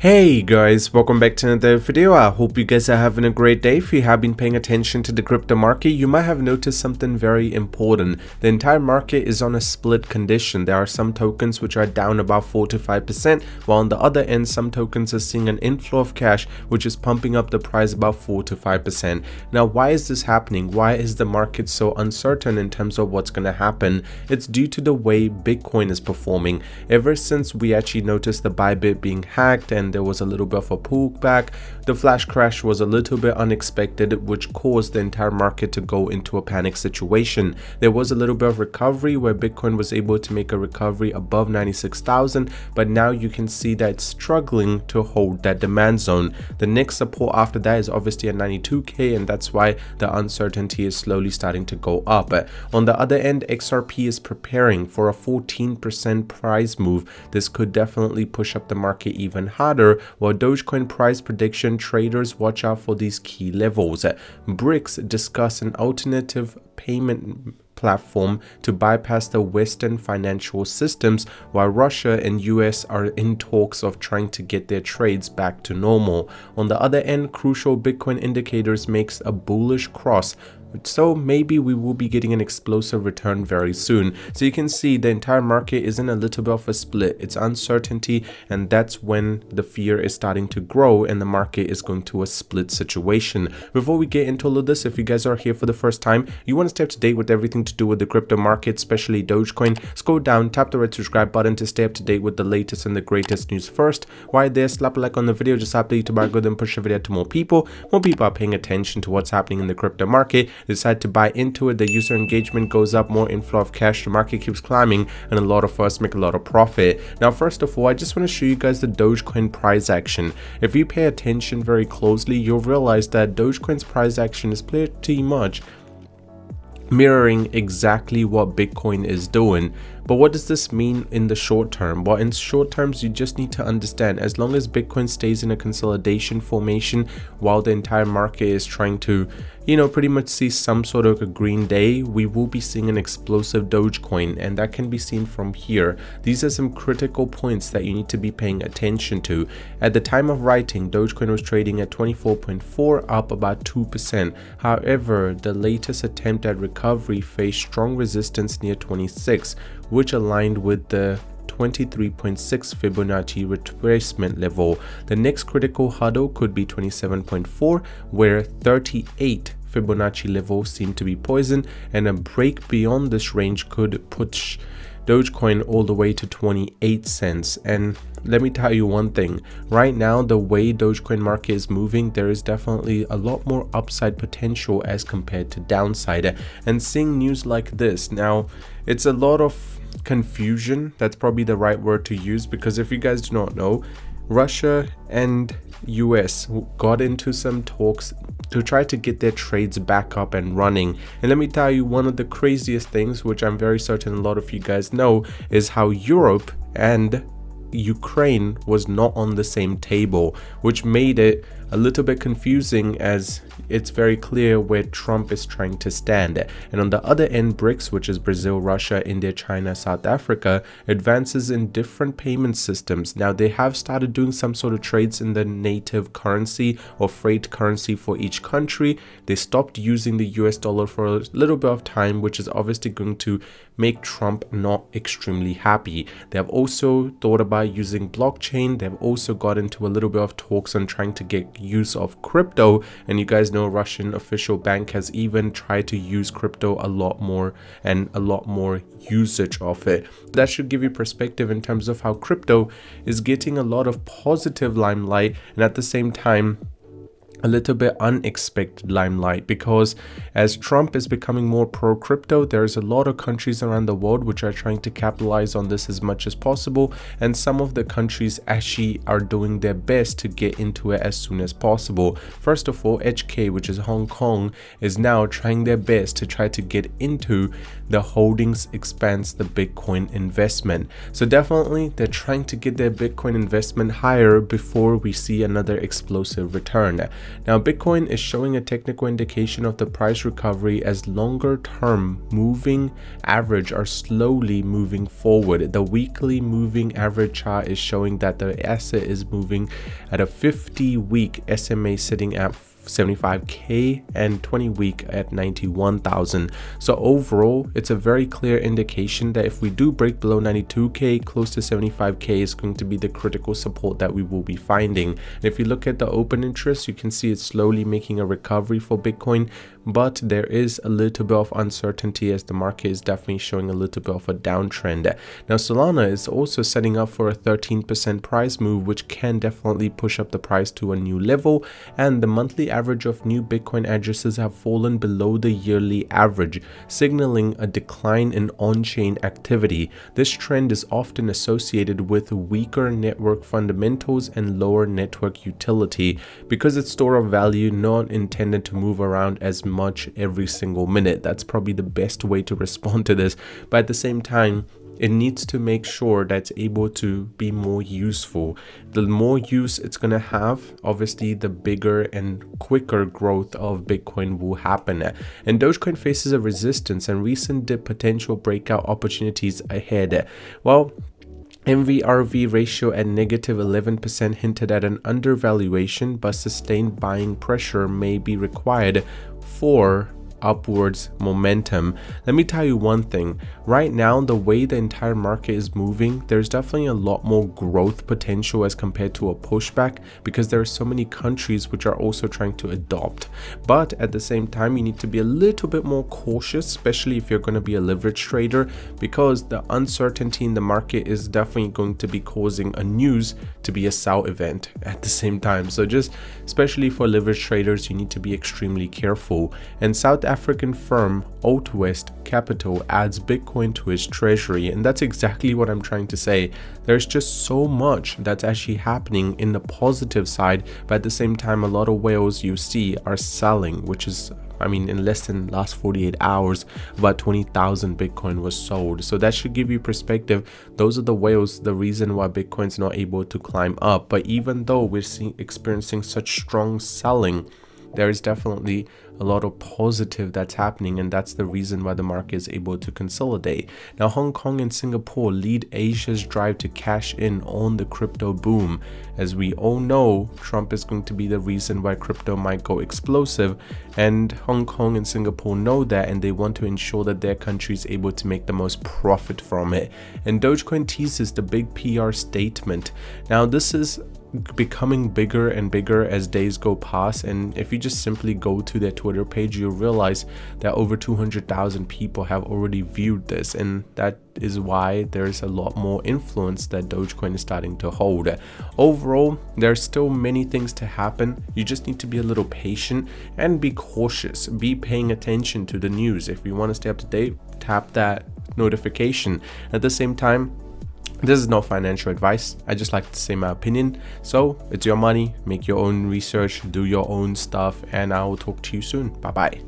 Hey guys, welcome back to another video. I hope you guys are having a great day. If you have been paying attention to the crypto market, you might have noticed something very important. The entire market is on a split condition. There are some tokens which are down about 4 to 5%, while on the other end, some tokens are seeing an inflow of cash, which is pumping up the price about 4 to 5%. Now, why is this happening? Why is the market so uncertain in terms of what's going to happen? It's due to the way Bitcoin is performing. Ever since we actually noticed the Bybit being hacked and there was a little bit of a pullback, the flash crash was a little bit unexpected, which caused the entire market to go into a panic situation. There was a little bit of recovery where Bitcoin was able to make a recovery above 96,000, but now you can see that it's struggling to hold that demand zone. The next support after that is obviously at 92k, and that's why the uncertainty is slowly starting to go up. On the other end, XRP is preparing for a 14% price move. This could definitely push up the market even harder, while Dogecoin price prediction traders watch out for these key levels. BRICS discuss an alternative payment platform to bypass the Western financial systems, while Russia and US are in talks of trying to get their trades back to normal. On the other end, crucial Bitcoin indicators makes a bullish cross, so maybe we will be getting an explosive return very soon. So you can see the entire market is in a little bit of a split. It's uncertainty, and that's when the fear is starting to grow and the market is going to a split situation. Before we get into all of this, if you guys are here for the first time, you want to stay up to date with everything to do with the crypto market, especially Dogecoin, scroll down, tap the red subscribe button to stay up to date with the latest and the greatest news first. While there, slap a like on the video, just update to my good and push the video to more people. More people are paying attention to what's happening in the crypto market, decide to buy into it, the user engagement goes up, more inflow of cash, the market keeps climbing, and a lot of us make a lot of profit. Now, first of all, I just want to show you guys the Dogecoin price action. If you pay attention very closely, you'll realize that Dogecoin's price action is pretty much mirroring exactly what Bitcoin is doing. But what does this mean in the short term? Well, in short terms, you just need to understand, as long as Bitcoin stays in a consolidation formation while the entire market is trying to, pretty much see some sort of a green day, we will be seeing an explosive Dogecoin, and that can be seen from here. These are some critical points that you need to be paying attention to. At the time of writing, Dogecoin was trading at 24.4, up about 2%. However, the latest attempt at recovery faced strong resistance near 26, which aligned with the 23.6 Fibonacci retracement level. The next critical hurdle could be 27.4, where 38 Fibonacci levels seem to be poisoned, and a break beyond this range could push Dogecoin all the way to 28 cents. And let me tell you one thing, right now, the way Dogecoin market is moving, there is definitely a lot more upside potential as compared to downside. And seeing news like this, now it's a lot of confusion, that's probably the right word to use, because if you guys do not know, Russia and US got into some talks to try to get their trades back up and running. And let me tell you, one of the craziest things, which I'm very certain a lot of you guys know, is how Europe and Ukraine was not on the same table, which made it a little bit confusing, as it's very clear where Trump is trying to stand. And on the other end, BRICS, which is Brazil, Russia, India, China, South Africa, advances in different payment systems. Now, they have started doing some sort of trades in the native currency or freight currency for each country. They stopped using the US dollar for a little bit of time, which is obviously going to make Trump not extremely happy. They have also thought about using blockchain. They've also got into a little bit of talks on trying to get use of crypto, and you guys know Russian official bank has even tried to use crypto a lot more, and a lot more usage of it. That should give you perspective in terms of how crypto is getting a lot of positive limelight, and at the same time a little bit unexpected limelight, because as Trump is becoming more pro crypto, there's a lot of countries around the world which are trying to capitalize on this as much as possible, and some of the countries actually are doing their best to get into it as soon as possible. First of all, HK, which is Hong Kong, is now trying their best to try to get into the holdings expands the Bitcoin investment. So definitely they're trying to get their Bitcoin investment higher before we see another explosive return. Now, Bitcoin is showing a technical indication of the price recovery as longer term moving average are slowly moving forward. The weekly moving average chart is showing that the asset is moving at a 50-week SMA sitting at 75k and 20-week at 91,000. So overall, it's a very clear indication that if we do break below 92k, close to 75k is going to be the critical support that we will be finding. And if you look at the open interest, you can see it's slowly making a recovery for Bitcoin, but there is a little bit of uncertainty as the market is definitely showing a little bit of a downtrend. Now, Solana is also setting up for a 13% price move, which can definitely push up the price to a new level, and the monthly average of new Bitcoin addresses have fallen below the yearly average, signaling a decline in on-chain activity. This trend is often associated with weaker network fundamentals and lower network utility because it's store of value not intended to move around as much every single minute. That's probably the best way to respond to this, but at the same time, it needs to make sure that it's able to be more useful. The more use it's going to have, obviously the bigger and quicker growth of Bitcoin will happen. And Dogecoin faces a resistance and recent potential breakout opportunities ahead. Well, MVRV ratio at negative 11% hinted at an undervaluation, but sustained buying pressure may be required for upwards momentum. Let me tell you one thing. Right now, the way the entire market is moving, there's definitely a lot more growth potential as compared to a pushback because there are so many countries which are also trying to adopt. But at the same time, you need to be a little bit more cautious, especially if you're going to be a leverage trader, because the uncertainty in the market is definitely going to be causing a news to be a sell event at the same time. So just especially for leverage traders, you need to be extremely careful. And South African firm Altwest Capital adds Bitcoin to its treasury, and that's exactly what I'm trying to say. There's just so much that's actually happening in the positive side, but at the same time, a lot of whales you see are selling, which is, I mean, in less than last 48 hours, about 20,000 Bitcoin was sold. So that should give you perspective. Those are the whales, the reason why Bitcoin's not able to climb up. But even though we're experiencing such strong selling, there is definitely a lot of positive that's happening, and that's the reason why the market is able to consolidate. Now, Hong Kong and Singapore lead Asia's drive to cash in on the crypto boom. As we all know, Trump is going to be the reason why crypto might go explosive, and Hong Kong and Singapore know that, and they want to ensure that their country is able to make the most profit from it. And Dogecoin teases the big PR statement. Now, this is becoming bigger and bigger as days go past, and if you just simply go to their Twitter page, you'll realize that over 200,000 people have already viewed this, and that is why there's a lot more influence that Dogecoin is starting to hold. Overall, there's still many things to happen. You just need to be a little patient and be cautious, be paying attention to the news. If you want to stay up to date, tap that notification. At the same time, this is not financial advice. I just like to say my opinion. So it's your money, make your own research, do your own stuff, and I will talk to you soon. Bye bye.